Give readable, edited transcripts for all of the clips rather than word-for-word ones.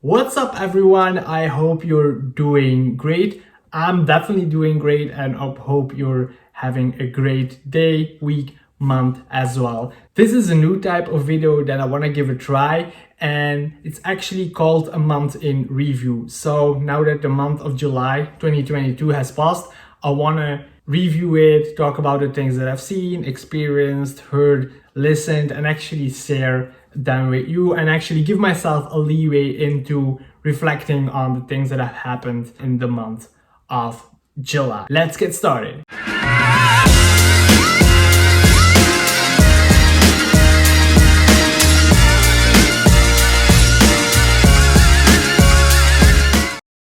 What's up, everyone? I hope you're doing great. I'm definitely doing great, and I hope you're having a great day, week, month as well. This is a new type of video that I want to give a try, and it's actually called a month in review. So now that the month of July 2022 has passed, I want to review it, talk about the things that I've seen, experienced, heard, listened, and actually share them with you, and actually give myself a leeway into reflecting on the things that have happened in the month of July. Let's get started.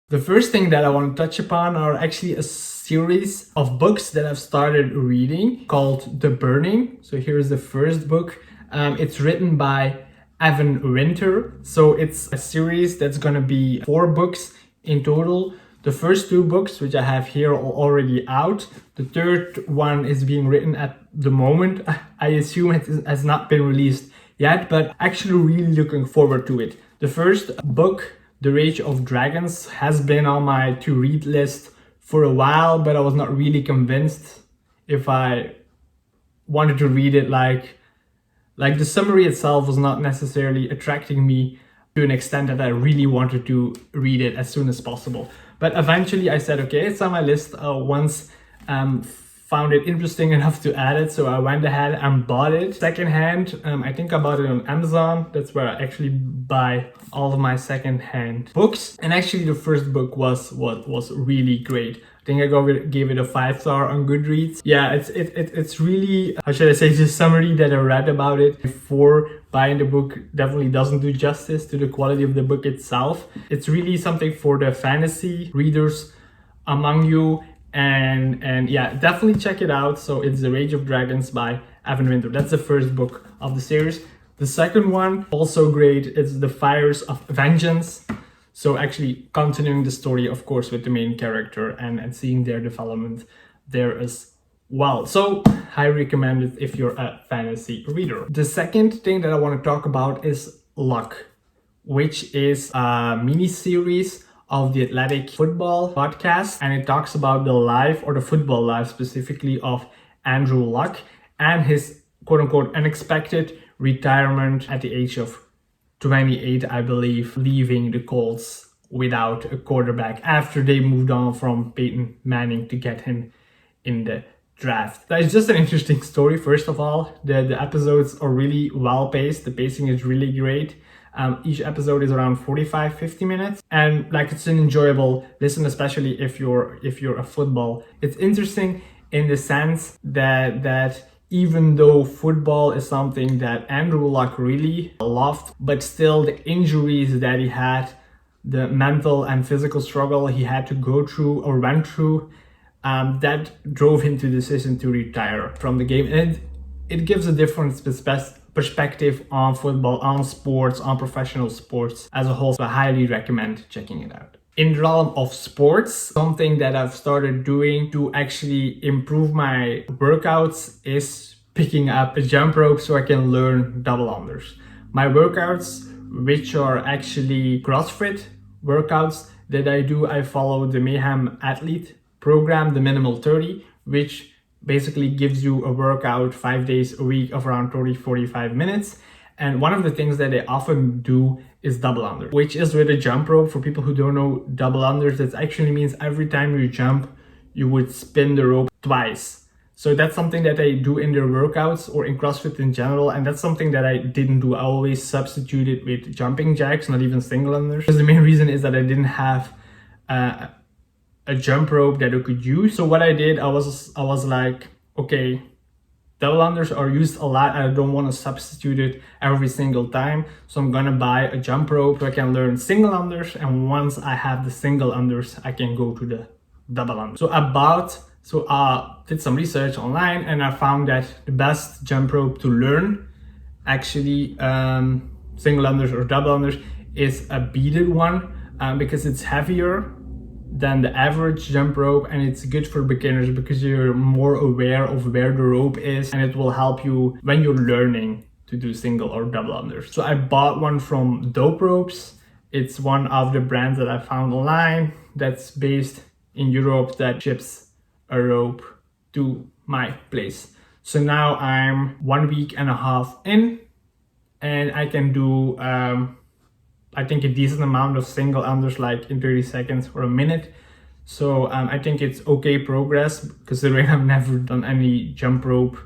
The first thing that I want to touch upon are actually a series of books that I've started reading called The Burning. So here's the first book. It's written by Evan Winter. So it's a series that's going to be 4 books in total. The first 2 books, which I have here, are already out. The third one is being written at the moment. I assume it has not been released yet, but actually really looking forward to it. The first book, The Rage of Dragons, has been on my to-read list for a while, but I was not really convinced if I wanted to read it. Like the summary itself was not necessarily attracting me to an extent that I really wanted to read it as soon as possible. But eventually I said, okay, it's on my list. Once found it interesting enough to add it, so I went ahead and bought it secondhand. I think I bought it on Amazon. That's where I actually buy all of my secondhand books. And actually the first book was really great. I think I gave it a 5-star on Goodreads. Yeah, it's really, how should I say, the summary that I read about it before buying the book definitely doesn't do justice to the quality of the book itself. It's really something for the fantasy readers among you. And yeah, definitely check it out. So it's The Rage of Dragons by Evan Winter. That's the first book of the series. The second one, also great, is The Fires of Vengeance. So actually continuing the story, of course, with the main character and seeing their development there as well. So I recommend it if you're a fantasy reader. The second thing that I want to talk about is Luck, which is a mini-series of the Athletic Football podcast, and it talks about the life, or the football life specifically, of Andrew Luck and his quote-unquote unexpected retirement at the age of 28, I believe, leaving the Colts without a quarterback after they moved on from Peyton Manning to get him in the draft. That is just an interesting story. First of all, the episodes are really well paced. The pacing is really great. Each episode is around 45-50 minutes, and like, it's an enjoyable listen, especially if you're a football. It's interesting in the sense that even though football is something that Andrew Luck really loved, but still the injuries that he had, the mental and physical struggle he had to go through or went through, that drove him to the decision to retire from the game. And it gives a different perspective on football, on sports, on professional sports as a whole. So I highly recommend checking it out. In the realm of sports, something that I've started doing to actually improve my workouts is picking up a jump rope so I can learn double unders. My workouts, which are actually CrossFit workouts that I do, I follow the Mayhem Athlete program, the Minimal 30, which basically gives you a workout 5 days a week of around 30-45 minutes. And one of the things that they often do is double unders, which is with a jump rope. For people who don't know double unders, that actually means every time you jump, you would spin the rope twice. So that's something that I do in their workouts or in CrossFit in general. And that's something that I didn't do. I always substituted with jumping jacks, not even single unders. Because the main reason is that I didn't have a jump rope that I could use. So what I did, I was like, okay, double unders are used a lot. I don't want to substitute it every single time. So I'm gonna buy a jump rope so I can learn single unders. And once I have the single unders, I can go to the double unders. So I did some research online, and I found that the best jump rope to learn, actually single unders or double unders, is a beaded one, because it's heavier than the average jump rope, and it's good for beginners because you're more aware of where the rope is, and it will help you when you're learning to do single or double unders. So I bought one from Dope Ropes, It's one of the brands that I found online that's based in Europe that ships a rope to my place. So now I'm 1.5 weeks in, and I can do I think a decent amount of single unders like in 30 seconds or a minute. So I think it's okay progress considering I've never done any jump rope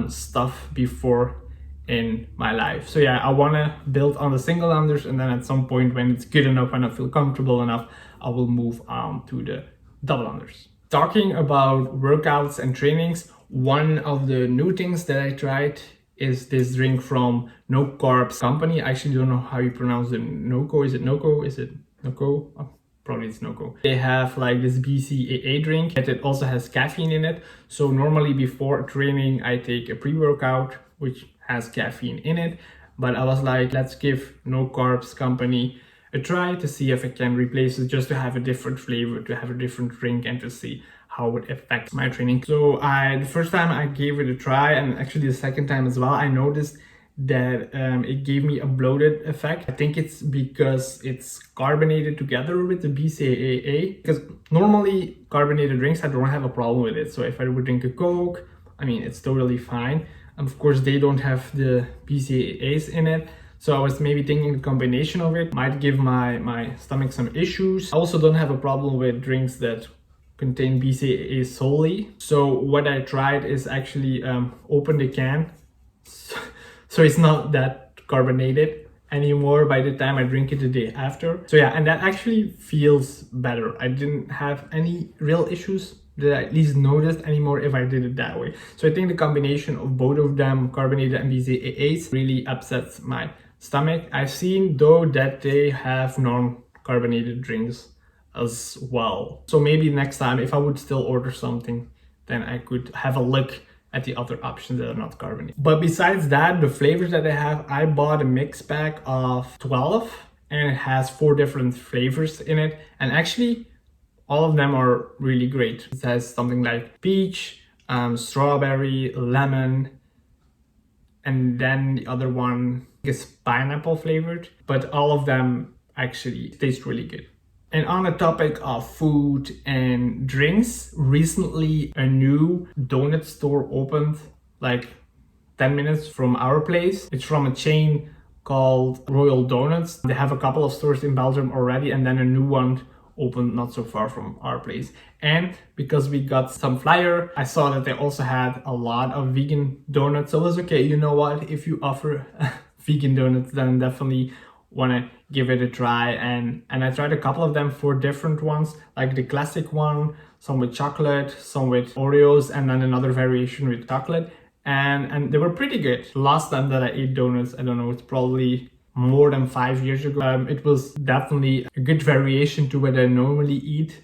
stuff before in my life. So yeah, I want to build on the single unders, and then at some point when it's good enough and I feel comfortable enough, I will move on to the double unders. Talking about workouts and trainings, one of the new things that I tried is this drink from No Carbs company. I actually don't know how you pronounce it. NOCCO? Is it NOCCO? Is it NOCCO? Oh, probably it's NOCCO. They have like this BCAA drink that it also has caffeine in it. So normally before training, I take a pre-workout, which has caffeine in it. But I was like, let's give No Carbs company a try to see if I can replace it, just to have a different flavor, to have a different drink, and to see how it affects my training. So the first time I gave it a try, and actually the second time as well, I noticed that it gave me a bloated effect. I think it's because it's carbonated together with the BCAA, because normally carbonated drinks, I don't have a problem with it. So if I would drink a Coke, I mean, it's totally fine. And of course, they don't have the BCAAs in it. So I was maybe thinking the combination of it might give my stomach some issues. I also don't have a problem with drinks that contain BCAA solely. So what I tried is actually open the can, so it's not that carbonated anymore by the time I drink it the day after. So yeah, and that actually feels better. I didn't have any real issues that I at least noticed anymore if I did it that way. So I think the combination of both of them, carbonated and BCAAs, really upsets my stomach. I've seen though that they have non-carbonated drinks as well. So maybe next time if I would still order something, then I could have a look at the other options that are not carbonated. But besides that, the flavors that I have, I bought a mix pack of 12 and it has 4 different flavors in it. And actually all of them are really great. It has something like peach, strawberry, lemon, and then the other one is pineapple flavored, but all of them actually taste really good. And on the topic of food and drinks, recently a new donut store opened like 10 minutes from our place. It's from a chain called Royal Donuts. They have a couple of stores in Belgium already, and then a new one opened not so far from our place. And because we got some flyer, I saw that they also had a lot of vegan donuts. So I was okay, you know what, if you offer vegan donuts, then definitely want to give it a try. And I tried a couple of them, 4 different ones, like the classic one, some with chocolate, some with Oreos, and then another variation with chocolate. And they were pretty good. Last time that I ate donuts, I don't know, it's probably more than 5 years ago. It was definitely a good variation to what I normally eat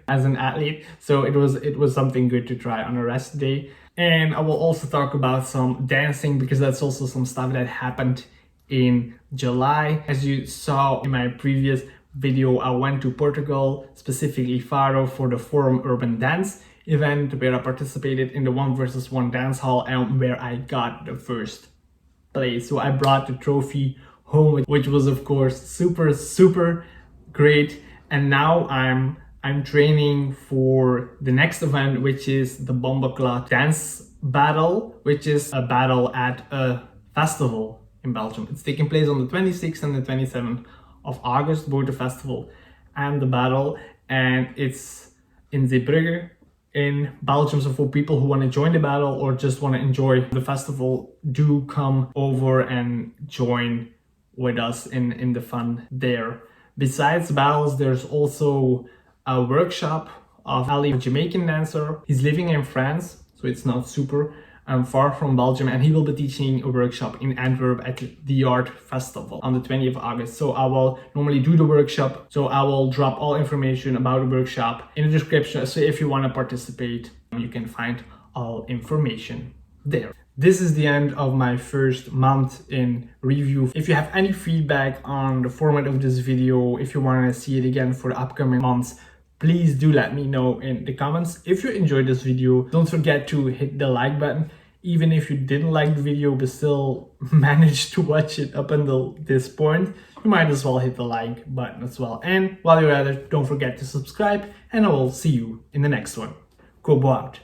as an athlete. So it was something good to try on a rest day. And I will also talk about some dancing, because that's also some stuff that happened in July. As you saw in my previous video, I went to Portugal, specifically Faro, for the Forum Urban Dance event, where I participated in the 1v1 dance hall and where I got the first place. So I brought the trophy home, which was of course super great. And now I'm training for the next event, which is the Bombaclat Dance Battle, which is a battle at a festival in Belgium. It's taking place on the 26th and the 27th of August, both the festival and the battle, and it's in Zeebrugge in Belgium. So for people who want to join the battle or just want to enjoy the festival, do come over and join with us in the fun there. Besides battles, there's also a workshop of Ali, a Jamaican dancer. He's living in France, so it's not super far from Belgium, and he will be teaching a workshop in Antwerp at the Art Festival on the 20th of August. So I will normally do the workshop, so I will drop all information about the workshop in the description. So if you want to participate, you can find all information there. This is the end of my first month in review. If you have any feedback on the format of this video, if you want to see it again for the upcoming months, please do let me know in the comments. If you enjoyed this video, don't forget to hit the like button. even if you didn't like the video but still managed to watch it up until this point, you might as well hit the like button as well. And while you're at it, don't forget to subscribe, and I will see you in the next one. Kobo out.